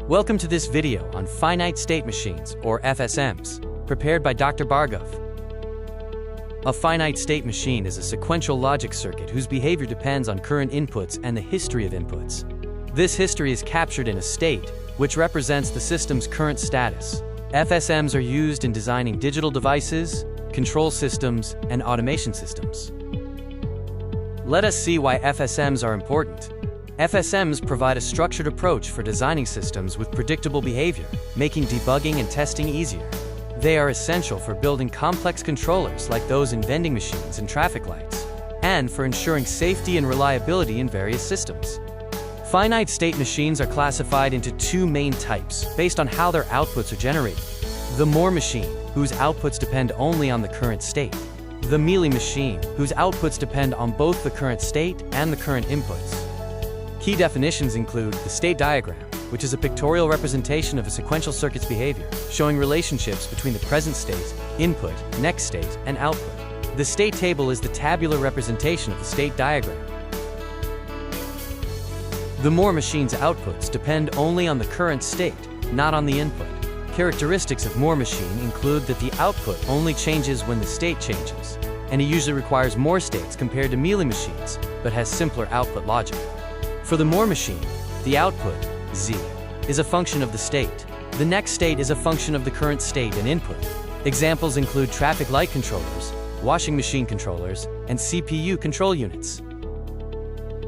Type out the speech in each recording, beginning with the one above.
Welcome to this video on finite state machines, or FSMs, prepared by Dr. Bhargav. A finite state machine is a sequential logic circuit whose behavior depends on current inputs and the history of inputs. This history is captured in a state, which represents the system's current status. FSMs are used in designing digital devices, control systems, and automation systems. Let us see why FSMs are important. FSMs provide a structured approach for designing systems with predictable behavior, making debugging and testing easier. They are essential for building complex controllers like those in vending machines and traffic lights, and for ensuring safety and reliability in various systems. Finite state machines are classified into two main types based on how their outputs are generated. The Moore machine, whose outputs depend only on the current state. The Mealy machine, whose outputs depend on both the current state and the current inputs. Key definitions include the state diagram, which is a pictorial representation of a sequential circuit's behavior, showing relationships between the present state, input, next state, and output. The state table is the tabular representation of the state diagram. The Moore machine's outputs depend only on the current state, not on the input. Characteristics of Moore machine include that the output only changes when the state changes, and it usually requires more states compared to Mealy machines, but has simpler output logic. For the Moore machine, the output, Z, is a function of the state. The next state is a function of the current state and input. Examples include traffic light controllers, washing machine controllers, and CPU control units.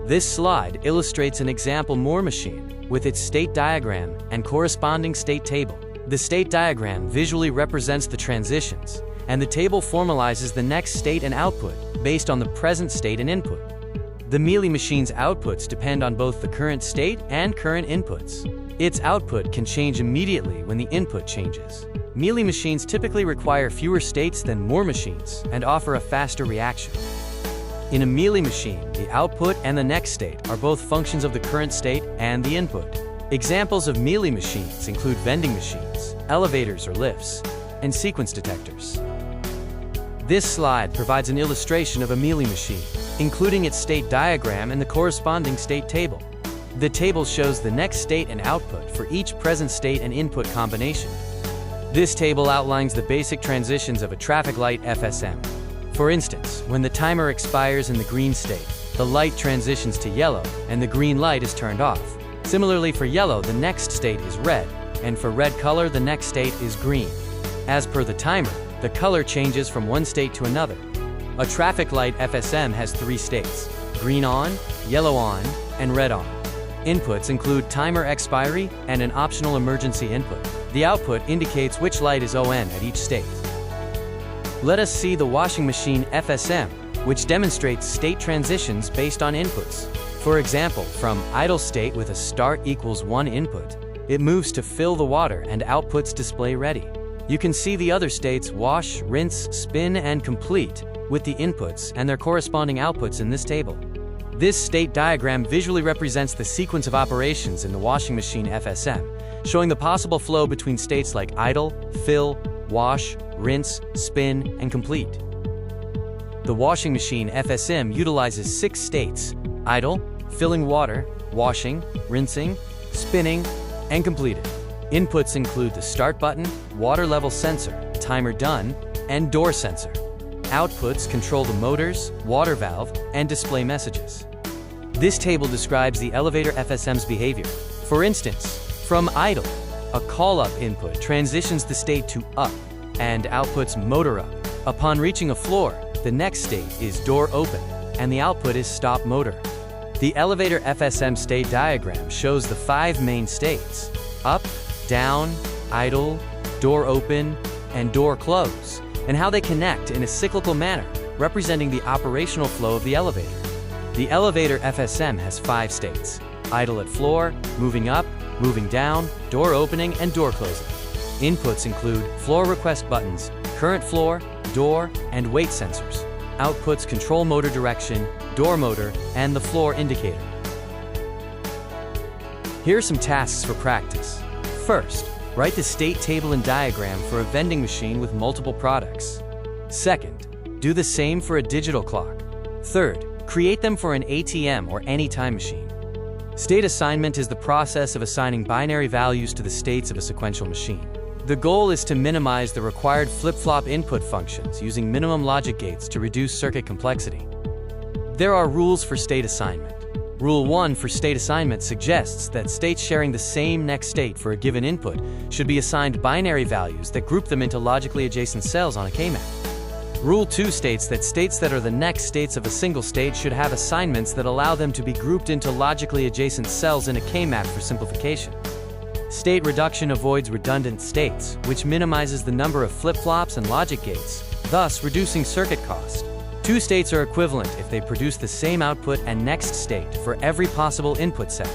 This slide illustrates an example Moore machine with its state diagram and corresponding state table. The state diagram visually represents the transitions, and the table formalizes the next state and output based on the present state and input. The Mealy machine's outputs depend on both the current state and current inputs. Its output can change immediately when the input changes. Mealy machines typically require fewer states than Moore machines and offer a faster reaction. In a Mealy machine, the output and the next state are both functions of the current state and the input. Examples of Mealy machines include vending machines, elevators or lifts, and sequence detectors. This slide provides an illustration of a Mealy machine, including its state diagram and the corresponding state table. The table shows the next state and output for each present state and input combination. This table outlines the basic transitions of a traffic light FSM. For instance, when the timer expires in the green state, the light transitions to yellow and the green light is turned off. Similarly, for yellow, the next state is red, and for red color, the next state is green. As per the timer, the color changes from one state to another. A traffic light FSM has three states: green on, yellow on, and red on. Inputs include timer expiry and an optional emergency input. The output indicates which light is on at each state. Let us see the washing machine FSM, which demonstrates state transitions based on inputs. For example, from idle state with a start equals 1 input, it moves to fill the water and outputs display ready. You can see the other states wash, rinse, spin, and complete with the inputs and their corresponding outputs in this table. This state diagram visually represents the sequence of operations in the washing machine FSM, showing the possible flow between states like idle, fill, wash, rinse, spin, and complete. The washing machine FSM utilizes 6 states: idle, filling water, washing, rinsing, spinning, and completed. Inputs include the start button, water level sensor, timer done, and door sensor. Outputs control the motors, water valve, and display messages. This table describes the elevator FSM's behavior. For instance, from idle, a call-up input transitions the state to up and outputs motor up. Upon reaching a floor, the next state is door open, and the output is stop motor. The elevator FSM state diagram shows the 5 main states: up, down, idle, door open, and door close, and how they connect in a cyclical manner, representing the operational flow of the elevator. The elevator FSM has 5 states: idle at floor, moving up, moving down, door opening, and door closing. Inputs include floor request buttons, current floor, door, and weight sensors. Outputs control motor direction, door motor, and the floor indicator. Here are some tasks for practice. First, write the state table and diagram for a vending machine with multiple products. Second, do the same for a digital clock. Third, create them for an ATM or any time machine. State assignment is the process of assigning binary values to the states of a sequential machine. The goal is to minimize the required flip-flop input functions using minimum logic gates to reduce circuit complexity. There are rules for state assignment. Rule 1 for state assignment suggests that states sharing the same next state for a given input should be assigned binary values that group them into logically adjacent cells on a K-map. Rule 2 states that are the next states of a single state should have assignments that allow them to be grouped into logically adjacent cells in a K-map for simplification. State reduction avoids redundant states, which minimizes the number of flip-flops and logic gates, thus reducing circuit cost. Two states are equivalent if they produce the same output and next state for every possible input set.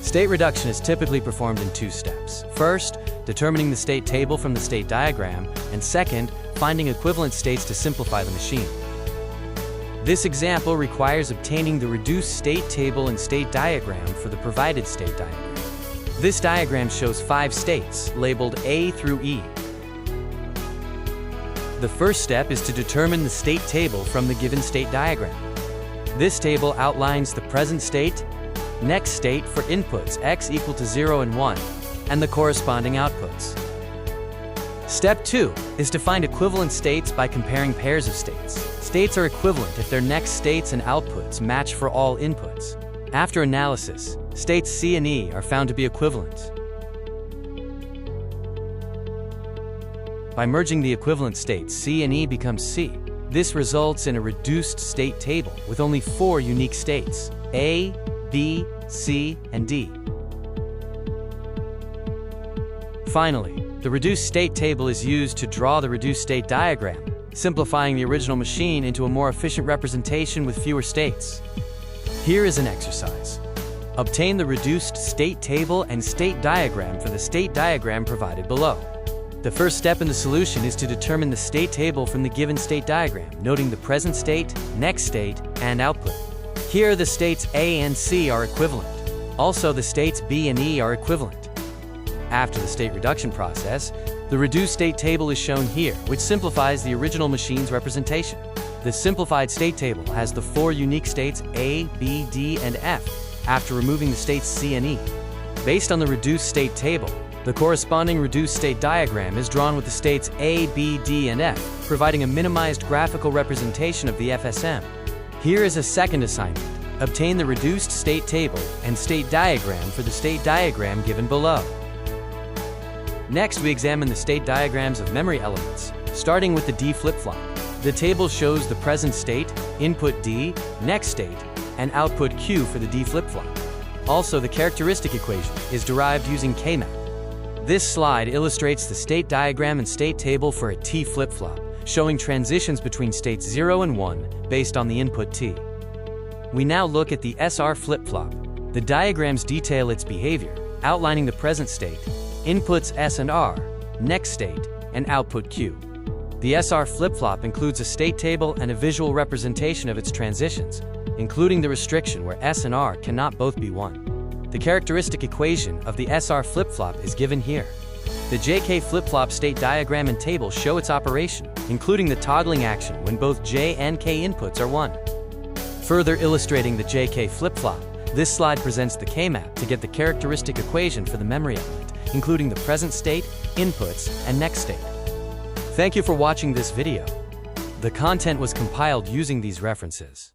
State reduction is typically performed in two steps. First, determining the state table from the state diagram, and second, finding equivalent states to simplify the machine. This example requires obtaining the reduced state table and state diagram for the provided state diagram. This diagram shows 5 states, labeled A through E. The first step is to determine the state table from the given state diagram. This table outlines the present state, next state for inputs x equal to 0 and 1, and the corresponding outputs. Step 2 is to find equivalent states by comparing pairs of states. States are equivalent if their next states and outputs match for all inputs. After analysis, states C and E are found to be equivalent. By merging the equivalent states, C and E becomes C. This results in a reduced state table with only 4 unique states, A, B, C, and D. Finally, the reduced state table is used to draw the reduced state diagram, simplifying the original machine into a more efficient representation with fewer states. Here is an exercise. Obtain the reduced state table and state diagram for the state diagram provided below. The first step in the solution is to determine the state table from the given state diagram, noting the present state, next state, and output. Here, the states A and C are equivalent. Also, the states B and E are equivalent. After the state reduction process, the reduced state table is shown here, which simplifies the original machine's representation. The simplified state table has the 4 unique states A, B, D, and F, after removing the states C and E. Based on the reduced state table, the corresponding reduced state diagram is drawn with the states A, B, D, and F, providing a minimized graphical representation of the FSM. Here is a second assignment. Obtain the reduced state table and state diagram for the state diagram given below. Next, we examine the state diagrams of memory elements, starting with the D flip-flop. The table shows the present state, input D, next state, and output Q for the D flip-flop. Also, the characteristic equation is derived using K-map. This slide illustrates the state diagram and state table for a T flip-flop, showing transitions between states 0 and 1 based on the input T. We now look at the SR flip-flop. The diagrams detail its behavior, outlining the present state, inputs S and R, next state, and output Q. The SR flip-flop includes a state table and a visual representation of its transitions, including the restriction where S and R cannot both be 1. The characteristic equation of the SR flip-flop is given here. The JK flip-flop state diagram and table show its operation, including the toggling action when both J and K inputs are 1. Further illustrating the JK flip-flop, this slide presents the K-map to get the characteristic equation for the memory element, including the present state, inputs, and next state. Thank you for watching this video. The content was compiled using these references.